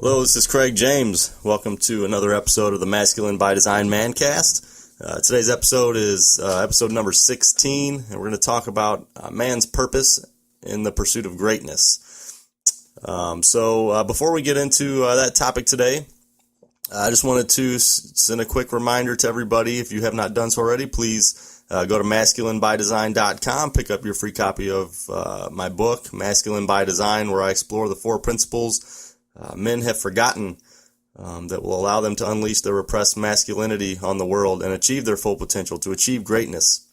Hello, this is Craig James. Welcome to another episode of the Masculine by Design Mancast. Today's episode is episode number 16, and we're going to talk about man's purpose in the pursuit of greatness. Before we get into that topic today, I just wanted to send a quick reminder to everybody. If you have not done so already, please go to masculinebydesign.com, pick up your free copy of my book, Masculine by Design, where I explore the 4 principles men have forgotten that will allow them to unleash their repressed masculinity on the world and achieve their full potential, to achieve greatness.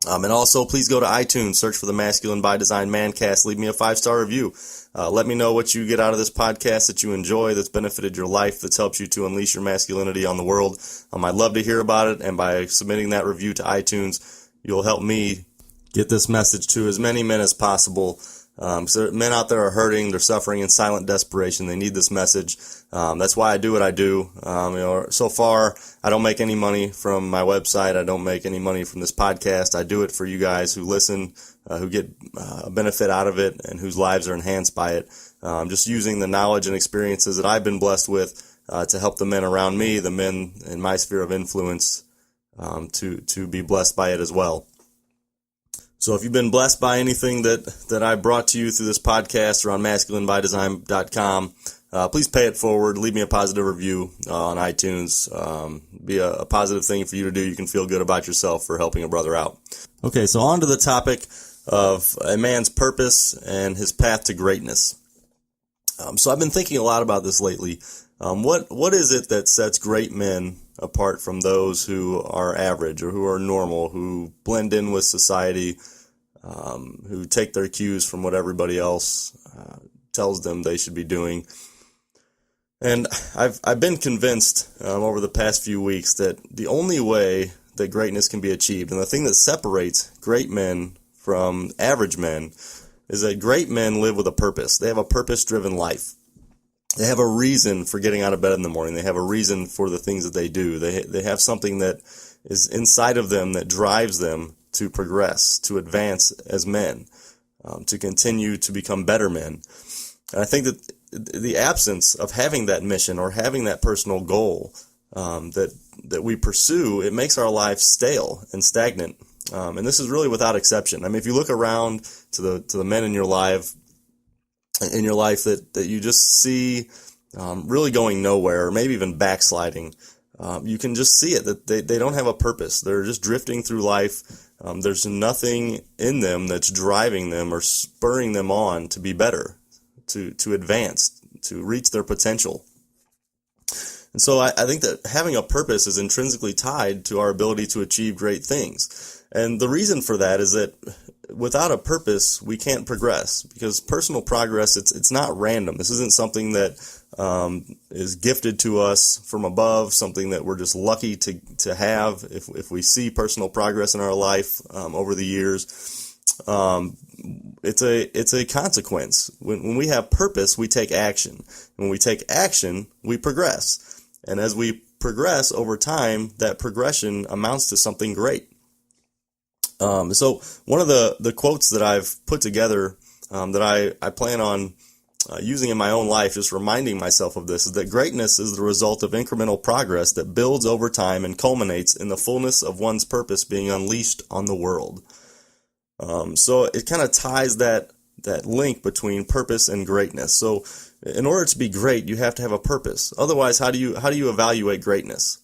And also, please go to iTunes, search for the Masculine by Design Mancast, leave me a 5-star review. Let me know what you get out of this podcast that you enjoy, that's benefited your life, that's helped you to unleash your masculinity on the world. I'd love to hear about it, and by submitting that review to iTunes, you'll help me get this message to as many men as possible. So men out there are hurting, they're suffering in silent desperation, they need this message. That's why I do what I do. So far, I don't make any money from my website, I don't make any money from this podcast. I do it for you guys who listen, who get a benefit out of it, and whose lives are enhanced by it. Just using the knowledge and experiences that I've been blessed with to help the men around me, the men in my sphere of influence, to be blessed by it as well. So if you've been blessed by anything that I brought to you through this podcast or on masculinebydesign.com, please pay it forward. Leave me a positive review on iTunes. Be a positive thing for you to do. You can feel good about yourself for helping a brother out. Okay, so on to the topic of a man's purpose and his path to greatness. So I've been thinking a lot about this lately. What is it that sets great men apart from those who are average or who are normal, who blend in with society, who take their cues from what everybody else tells them they should be doing? And I've been convinced over the past few weeks that the only way that greatness can be achieved, and the thing that separates great men from average men, is that great men live with a purpose. They have a purpose-driven life. They have a reason for getting out of bed in the morning. They have a reason for the things that they do. They have something that is inside of them that drives them to progress, to advance as men, to continue to become better men. And I think that the absence of having that mission or having that personal goal that we pursue, it makes our life stale and stagnant. And this is really without exception. I mean, if you look around to the men in your life that you just see really going nowhere, or maybe even backsliding, you can just see it, that they don't have a purpose. They're just drifting through life. There's nothing in them that's driving them or spurring them on to be better, to advance, to reach their potential. And so I think that having a purpose is intrinsically tied to our ability to achieve great things. And the reason for that is that without a purpose, we can't progress, because personal progress, it's not random. This isn't something that is gifted to us from above, something that we're just lucky to have if we see personal progress in our life over the years. It's a consequence. When we have purpose, we take action. When we take action, we progress. And as we progress over time, that progression amounts to something great. So one of the quotes that I've put together that I plan on using in my own life, just reminding myself of this, is that greatness is the result of incremental progress that builds over time and culminates in the fullness of one's purpose being unleashed on the world. So it kind of ties that link between purpose and greatness. So in order to be great, you have to have a purpose. Otherwise, how do you evaluate greatness?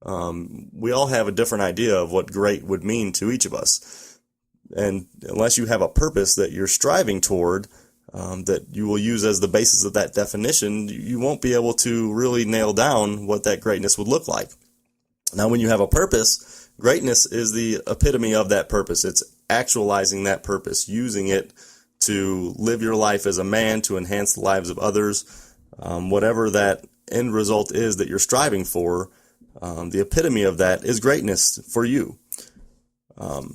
We all have a different idea of what great would mean to each of us. And unless you have a purpose that you're striving toward, that you will use as the basis of that definition, you won't be able to really nail down what that greatness would look like. Now, when you have a purpose, greatness is the epitome of that purpose. It's actualizing that purpose, using it to live your life as a man, to enhance the lives of others. Whatever that end result is that you're striving for, the epitome of that is greatness for you.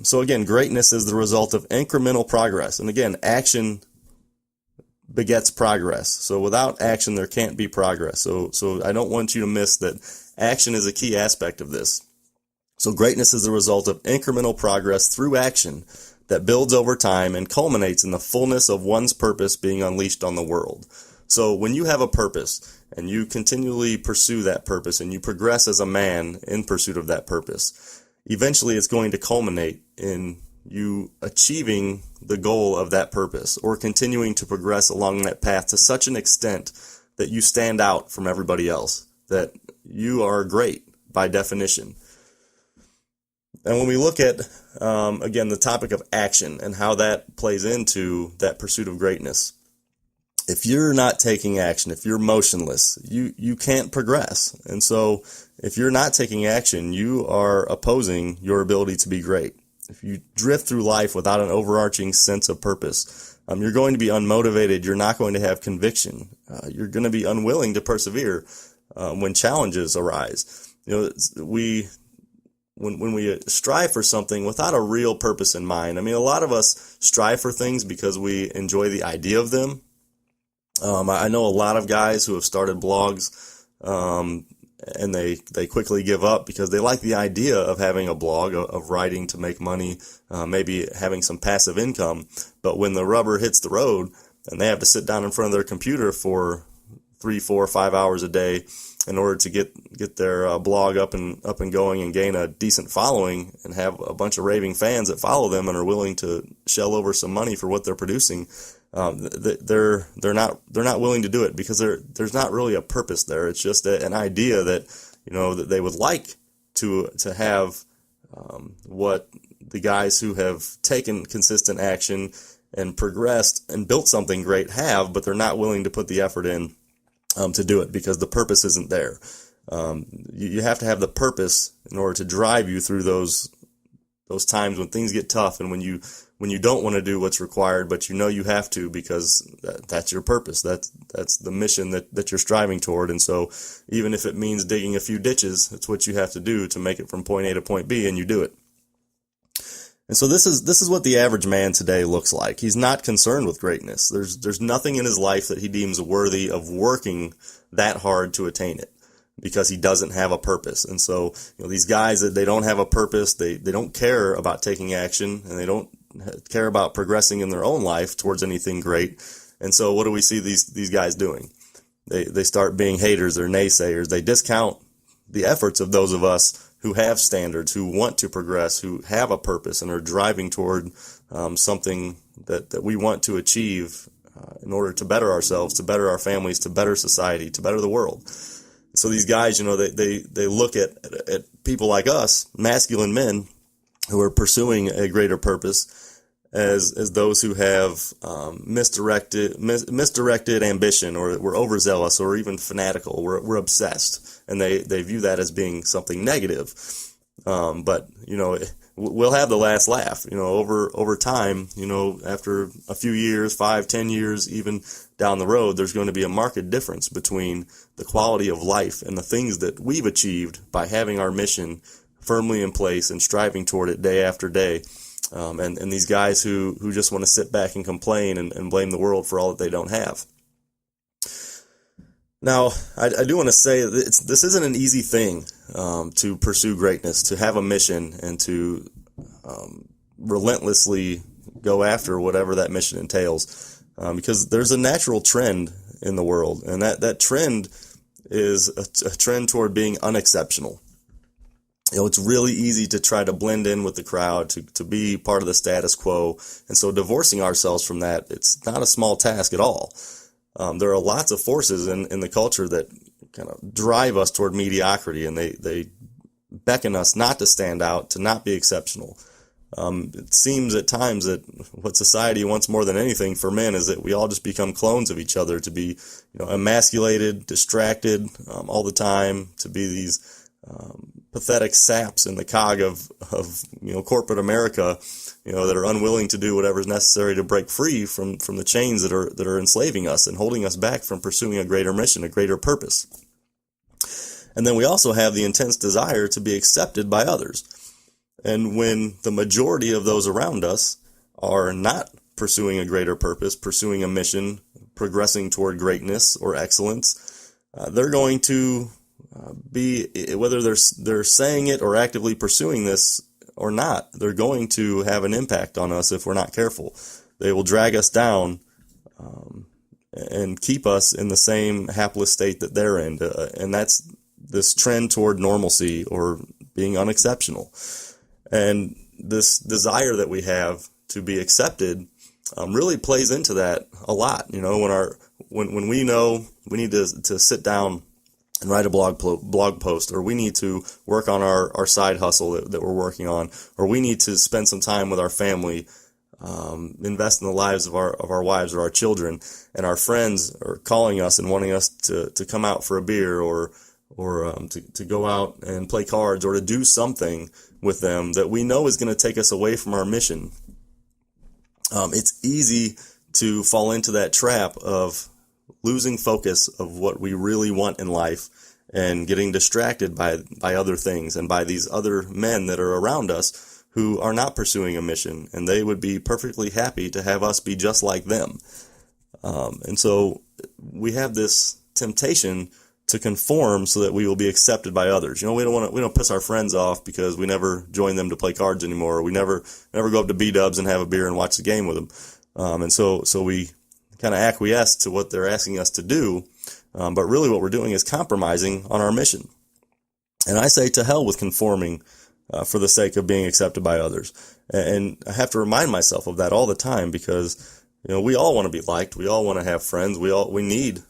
So again, greatness is the result of incremental progress. And again, action begets progress. So without action, there can't be progress. So I don't want you to miss that action is a key aspect of this. So greatness is the result of incremental progress through action that builds over time and culminates in the fullness of one's purpose being unleashed on the world. So when you have a purpose and you continually pursue that purpose and you progress as a man in pursuit of that purpose, eventually it's going to culminate in you achieving the goal of that purpose or continuing to progress along that path to such an extent that you stand out from everybody else, that you are great by definition. And when we look at, again, the topic of action and how that plays into that pursuit of greatness, if you're not taking action, if you're motionless, you can't progress. And so if you're not taking action, you are opposing your ability to be great. If you drift through life without an overarching sense of purpose, you're going to be unmotivated. You're not going to have conviction. You're going to be unwilling to persevere when challenges arise. When we strive for something without a real purpose in mind, I mean, a lot of us strive for things because we enjoy the idea of them. I know a lot of guys who have started blogs, and they quickly give up because they like the idea of having a blog, of writing to make money, maybe having some passive income. But when the rubber hits the road and they have to sit down in front of their computer for 3, 4, 5 hours a day in order to get their blog up and going and gain a decent following and have a bunch of raving fans that follow them and are willing to shell over some money for what they're producing, they're not willing to do it because there's not really a purpose there. It's just an idea that that they would like to have what the guys who have taken consistent action and progressed and built something great have, but they're not willing to put the effort in to do it because the purpose isn't there. You have to have the purpose in order to drive you through those times when things get tough and when you don't want to do what's required, but you have to because that's your purpose. That's the mission that you're striving toward. And so even if it means digging a few ditches, it's what you have to do to make it from point A to point B, and you do it. And so this is what the average man today looks like. He's not concerned with greatness. There's nothing in his life that he deems worthy of working that hard to attain it because he doesn't have a purpose. And so these guys that they don't have a purpose, they don't care about taking action, and they don't care about progressing in their own life towards anything great. And so what do we see these guys doing? They start being haters or naysayers. They discount the efforts of those of us who have standards, who want to progress, who have a purpose and are driving toward something that we want to achieve in order to better ourselves, to better our families, to better society, to better the world. So these guys, they look at people like us, masculine men, who are pursuing a greater purpose as those who have misdirected ambition, or we're overzealous, or even fanatical. We're obsessed, and they view that as being something negative. But we'll have the last laugh. Over time, after a few years, 5, 10 years, even down the road, there's going to be a marked difference between the quality of life and the things that we've achieved by having our mission firmly in place and striving toward it day after day. And these guys who just want to sit back and complain and blame the world for all that they don't have. Now, I do want to say this isn't an easy thing to pursue greatness, to have a mission, and to relentlessly go after whatever that mission entails, because there's a natural trend in the world, and that trend is a trend toward being unexceptional. It's really easy to try to blend in with the crowd, to be part of the status quo. And so divorcing ourselves from that, it's not a small task at all. There are lots of forces in the culture that kind of drive us toward mediocrity, and they beckon us not to stand out, to not be exceptional. It seems at times that what society wants more than anything for men is that we all just become clones of each other, to be emasculated, distracted all the time, to be these pathetic saps in the cog of corporate America, that are unwilling to do whatever is necessary to break free from the chains that are enslaving us and holding us back from pursuing a greater mission, a greater purpose. And then we also have the intense desire to be accepted by others. And when the majority of those around us are not pursuing a greater purpose, pursuing a mission, progressing toward greatness or excellence, they're going to be, whether they're saying it or actively pursuing this or not, they're going to have an impact on us if we're not careful. They will drag us down and keep us in the same hapless state that they're in. And that's this trend toward normalcy or being unexceptional. And this desire that we have to be accepted really plays into that a lot. When we know we need to sit down and write a blog post, or we need to work on our side hustle that we're working on, or we need to spend some time with our family, invest in the lives of our wives or our children, and our friends are calling us and wanting us to come out for a beer or to go out and play cards or to do something with them that we know is going to take us away from our mission. It's easy to fall into that trap of losing focus of what we really want in life and getting distracted by other things and by these other men that are around us who are not pursuing a mission, and they would be perfectly happy to have us be just like them. And so we have this temptation to conform so that we will be accepted by others. We don't piss our friends off because we never join them to play cards anymore, or we never go up to B-dubs and have a beer and watch the game with them. And so we kind of acquiesce to what they're asking us to do, but really what we're doing is compromising on our mission. And I say to hell with conforming for the sake of being accepted by others. And I have to remind myself of that all the time, because we all want to be liked, we all want to have friends, we need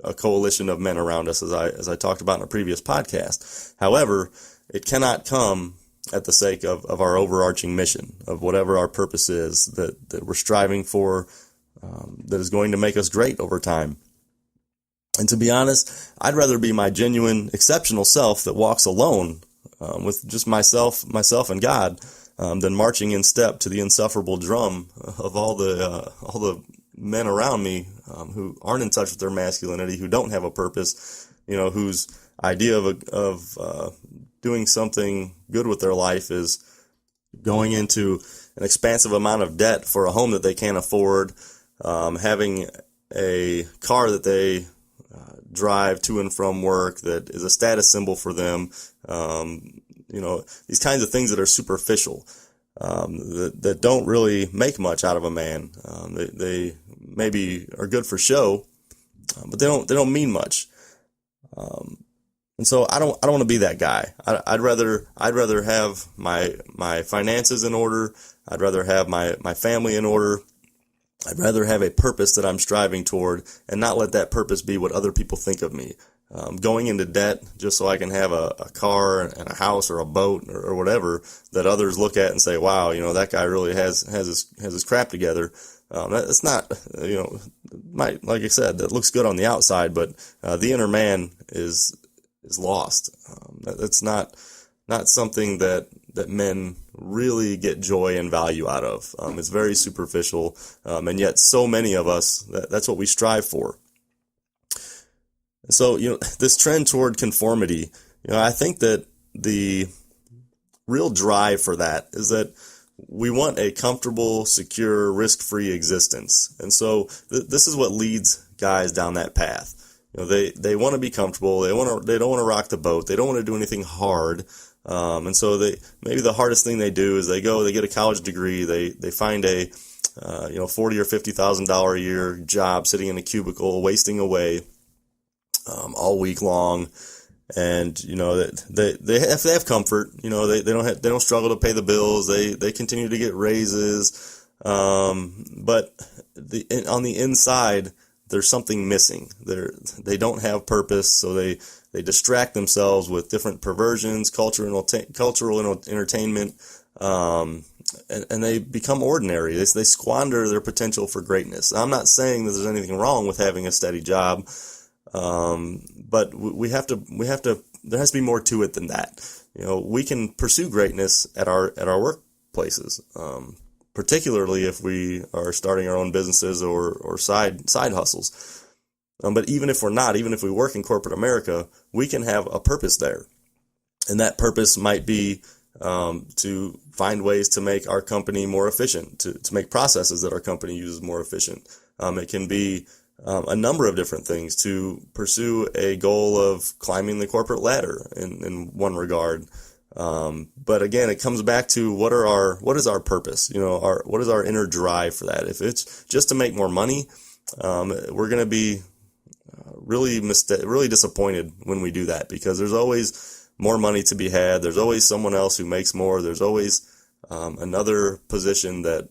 a coalition of men around us, as I talked about in a previous podcast. However, it cannot come at the sake of our overarching mission, of whatever our purpose is that we're striving for, that is going to make us great over time. And to be honest, I'd rather be my genuine, exceptional self that walks alone with just myself and God, than marching in step to the insufferable drum of all the men around me who aren't in touch with their masculinity, who don't have a purpose, whose idea of doing something good with their life is going into an expansive amount of debt for a home that they can't afford, having a car that they drive to and from work that is a status symbol for them, these kinds of things that are superficial, that don't really make much out of a man. They maybe are good for show, but they don't mean much. And so I don't want to be that guy. I'd rather have my finances in order. I'd rather have my family in order. I'd rather have a purpose that I'm striving toward and not let that purpose be what other people think of me. Going into debt just so I can have a car and a house or a boat or whatever that others look at and say, wow, that guy really has his crap together. That's not, like I said, that looks good on the outside, but the inner man is lost. That's not something that men really get joy and value out of. It's very superficial, and yet so many of us, that's what we strive for. So, this trend toward conformity, I think that the real drive for that is that we want a comfortable, secure, risk-free existence. And so this is what leads guys down that path. They want to be comfortable. They don't want to rock the boat. They don't want to do anything hard. And so maybe the hardest thing they do is they get a college degree. They find a, $40,000 or $50,000 a year job sitting in a cubicle, wasting away, all week long. And, they have comfort, they don't struggle to pay the bills. They continue to get raises. But on the inside, there's something missing. They don't have purpose, so they distract themselves with different perversions, cultural entertainment, and they become ordinary. They squander their potential for greatness. I'm not saying that there's anything wrong with having a steady job, but there has to be more to it than that. We can pursue greatness at our workplaces, particularly if we are starting our own businesses or side hustles. But even if we're not, even if we work in corporate America, we can have a purpose there. And that purpose might be to find ways to make our company more efficient, to make processes that our company uses more efficient. It can be a number of different things, to pursue a goal of climbing the corporate ladder in one regard. But again, it comes back to what is our purpose? What is our inner drive for that? If it's just to make more money, we're going to be really disappointed when we do that, because there's always more money to be had. There's always someone else who makes more. There's always another position that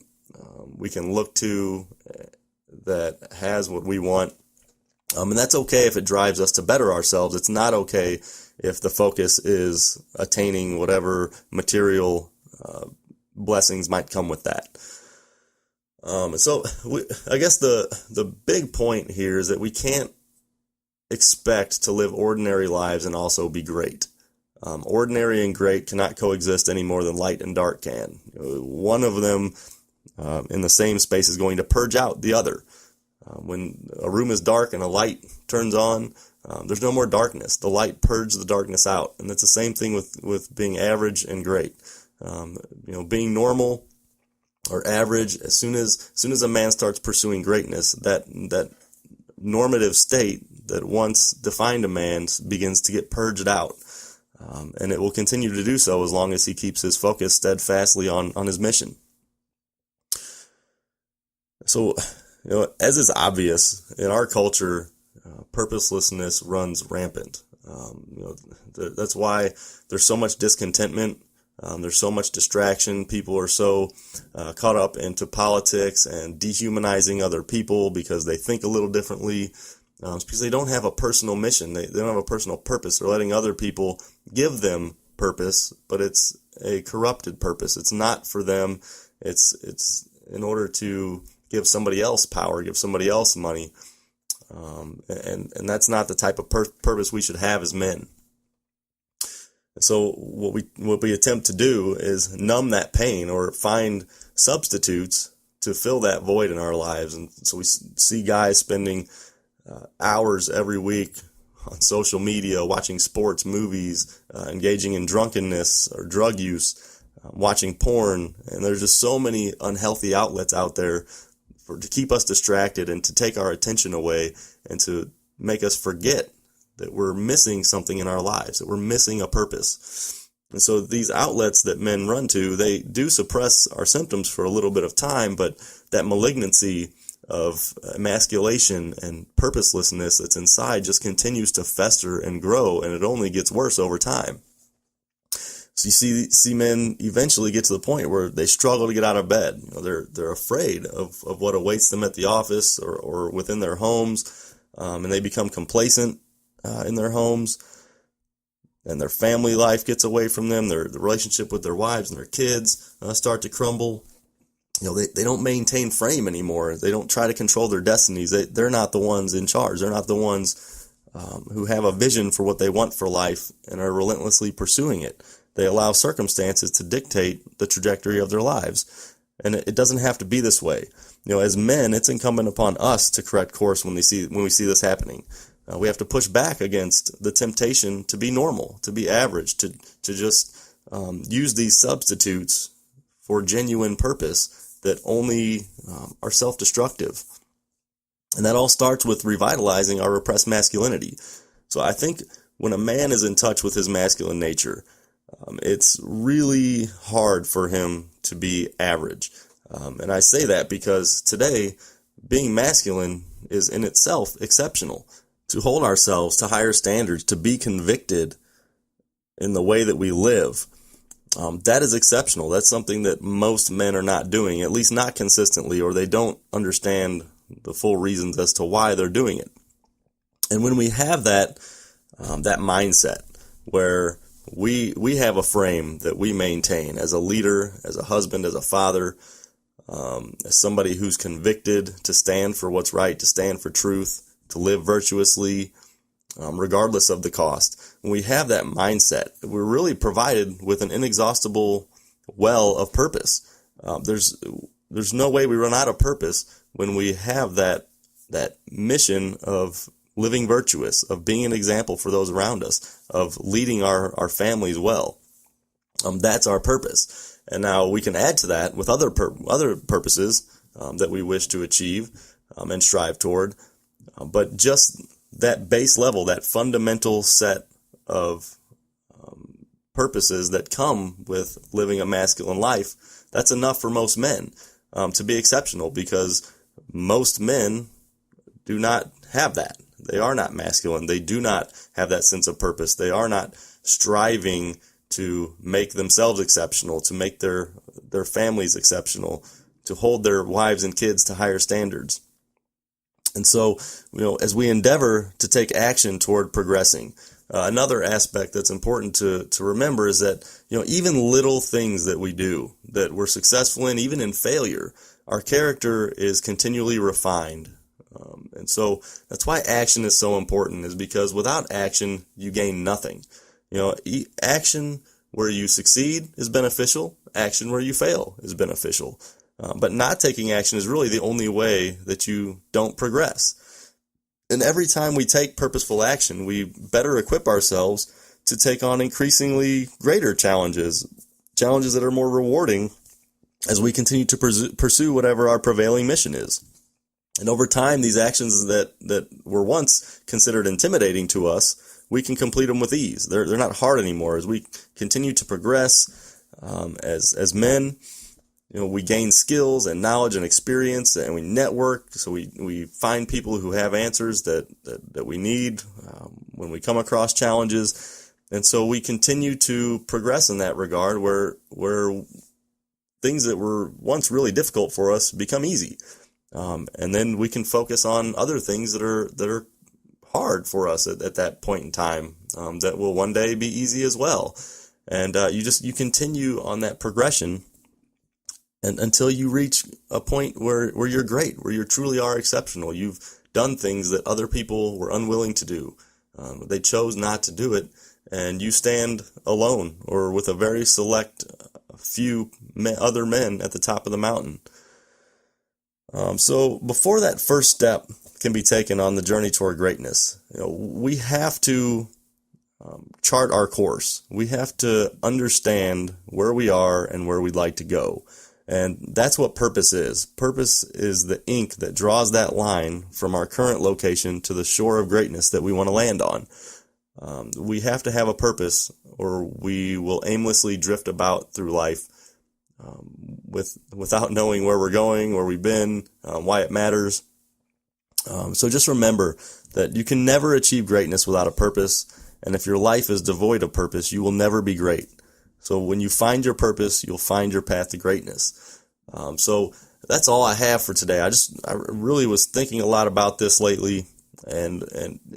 we can look to that has what we want. And that's okay if it drives us to better ourselves. It's not okay if the focus is attaining whatever material blessings might come with that. I guess the big point here is that we can't expect to live ordinary lives and also be great. Ordinary and great cannot coexist any more than light and dark can. One of them in the same space is going to purge out the other. When a room is dark and a light turns on, there's no more darkness. The light purges the darkness out. And it's the same thing with being average and great. Being normal or average, as soon as a man starts pursuing greatness, that normative state that once defined a man begins to get purged out. And it will continue to do so as long as he keeps his focus steadfastly on his mission. So, as is obvious, in our culture, purposelessness runs rampant. That's why there's so much discontentment. There's so much distraction. People are so caught up into politics and dehumanizing other people because they think a little differently. Because they don't have a personal mission. They don't have a personal purpose. They're letting other people give them purpose, but it's a corrupted purpose. It's not for them. It's in order to give somebody else power, give somebody else money. And that's not the type of purpose we should have as men. So what we attempt to do is numb that pain or find substitutes to fill that void in our lives. And so we see guys spending hours every week on social media, watching sports, movies, engaging in drunkenness or drug use, watching porn. And there's just so many unhealthy outlets out there to keep us distracted and to take our attention away and to make us forget that we're missing something in our lives, that we're missing a purpose. And so these outlets that men run to, they do suppress our symptoms for a little bit of time, but that malignancy of emasculation and purposelessness that's inside just continues to fester and grow, and it only gets worse over time. So you see men eventually get to the point where they struggle to get out of bed. They're afraid of what awaits them at the office or within their homes, and they become complacent in their homes, and their family life gets away from them. The relationship with their wives and their kids start to crumble. They don't maintain frame anymore. They don't try to control their destinies. They're not the ones in charge. They're not the ones who have a vision for what they want for life and are relentlessly pursuing it. They allow circumstances to dictate the trajectory of their lives. And it doesn't have to be this way. As men, it's incumbent upon us to correct course when we see this happening. We have to push back against the temptation to be normal, to be average, to just use these substitutes for genuine purpose that only are self-destructive. And that all starts with revitalizing our repressed masculinity. So I think when a man is in touch with his masculine nature, it's really hard for him to be average. And I say that because today, being masculine is in itself exceptional. To hold ourselves to higher standards, to be convicted in the way that we live, that is exceptional. That's something that most men are not doing, at least not consistently, or they don't understand the full reasons as to why they're doing it. And when we have that mindset where we have a frame that we maintain as a leader, as a husband, as a father, as somebody who's convicted to stand for what's right, to stand for truth, to live virtuously, regardless of the cost. When we have that mindset, we're really provided with an inexhaustible well of purpose. There's no way we run out of purpose when we have that mission of living virtuous, of being an example for those around us, of leading our families well. That's our purpose. And now we can add to that with other purposes that we wish to achieve and strive toward. But just that base level, that fundamental set of purposes that come with living a masculine life, that's enough for most men to be exceptional, because most men do not have that. They are not masculine. They do not have that sense of purpose. They are not striving to make themselves exceptional, to make their families exceptional, to hold their wives and kids to higher standards. And so, as we endeavor to take action toward progressing, another aspect that's important to remember is that, even little things that we do, that we're successful in, even in failure, our character is continually refined. And so that's why action is so important, is because without action, you gain nothing. Action where you succeed is beneficial. Action where you fail is beneficial. But not taking action is really the only way that you don't progress. And every time we take purposeful action, we better equip ourselves to take on increasingly greater challenges that are more rewarding as we continue to pursue whatever our prevailing mission is. And over time, these actions that were once considered intimidating to us, we can complete them with ease. They're not hard anymore. As we continue to progress as men, we gain skills and knowledge and experience, and we network. So we find people who have answers that we need when we come across challenges. And so we continue to progress in that regard, where things that were once really difficult for us become easy. And then we can focus on other things that are hard for us at that point in time, that will one day be easy as well. And you continue on that progression and until you reach a point where you're great, where you truly are exceptional. You've done things that other people were unwilling to do. They chose not to do it, and you stand alone or with a very select few other men at the top of the mountain. So before that first step can be taken on the journey toward greatness, we have to chart our course. We have to understand where we are and where we'd like to go. And that's what purpose is. Purpose is the ink that draws that line from our current location to the shore of greatness that we want to land on. We have to have a purpose, or we will aimlessly drift about through life without knowing where we're going, where we've been, why it matters. So just remember that you can never achieve greatness without a purpose, and if your life is devoid of purpose, you will never be great. So when you find your purpose, you'll find your path to greatness. So that's all I have for today. I really was thinking a lot about this lately, and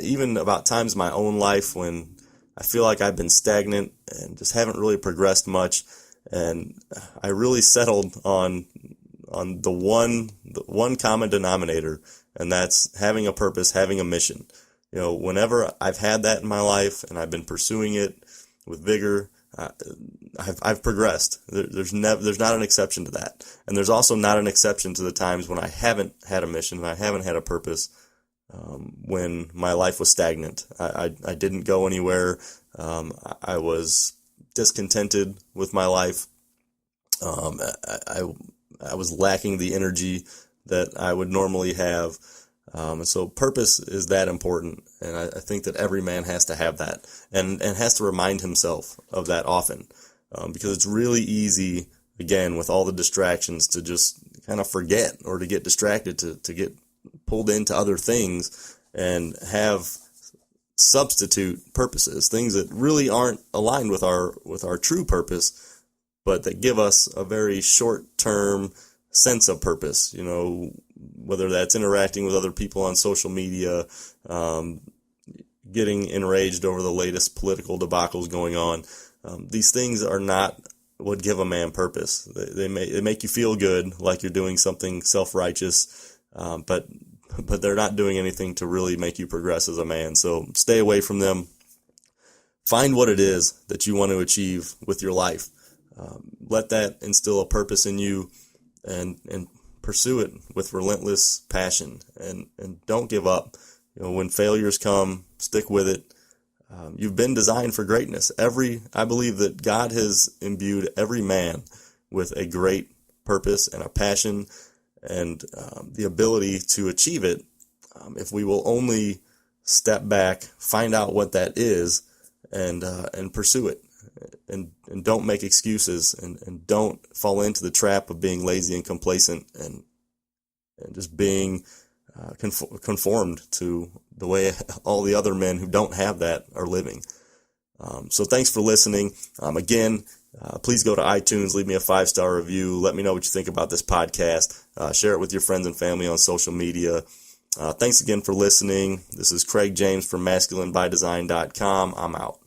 even about times in my own life when I feel like I've been stagnant and just haven't really progressed much. And I really settled on the one common denominator, and that's having a purpose, having a mission. Whenever I've had that in my life and I've been pursuing it with vigor, I've progressed. There's not an exception to that, and there's also not an exception to the times when I haven't had a mission and I haven't had a purpose. When my life was stagnant, I didn't go anywhere. I was discontented with my life. I was lacking the energy that I would normally have. And so purpose is that important, and I think that every man has to have that, and has to remind himself of that often, because it's really easy, again, with all the distractions, to just kind of forget or to get distracted, to get pulled into other things and have substitute purposes, things that really aren't aligned with our true purpose, but that give us a very short-term sense of purpose, whether that's interacting with other people on social media, getting enraged over the latest political debacles going on. These things are not what give a man purpose. They make you feel good, like you're doing something self-righteous, but they're not doing anything to really make you progress as a man. So stay away from them. Find what it is that you want to achieve with your life. Let that instill a purpose in you, and pursue it with relentless passion, and don't give up. When failures come, stick with it. You've been designed for greatness. I believe that God has imbued every man with a great purpose and a passion, and the ability to achieve it, if we will only step back, find out what that is, and pursue it, and don't make excuses, and don't fall into the trap of being lazy and complacent, and just being conformed to the way all the other men who don't have that are living. So thanks for listening. Again, please go to iTunes, leave me a 5-star review. Let me know what you think about this podcast. Share it with your friends and family on social media. Thanks again for listening. This is Craig James from masculinebydesign.com. I'm out.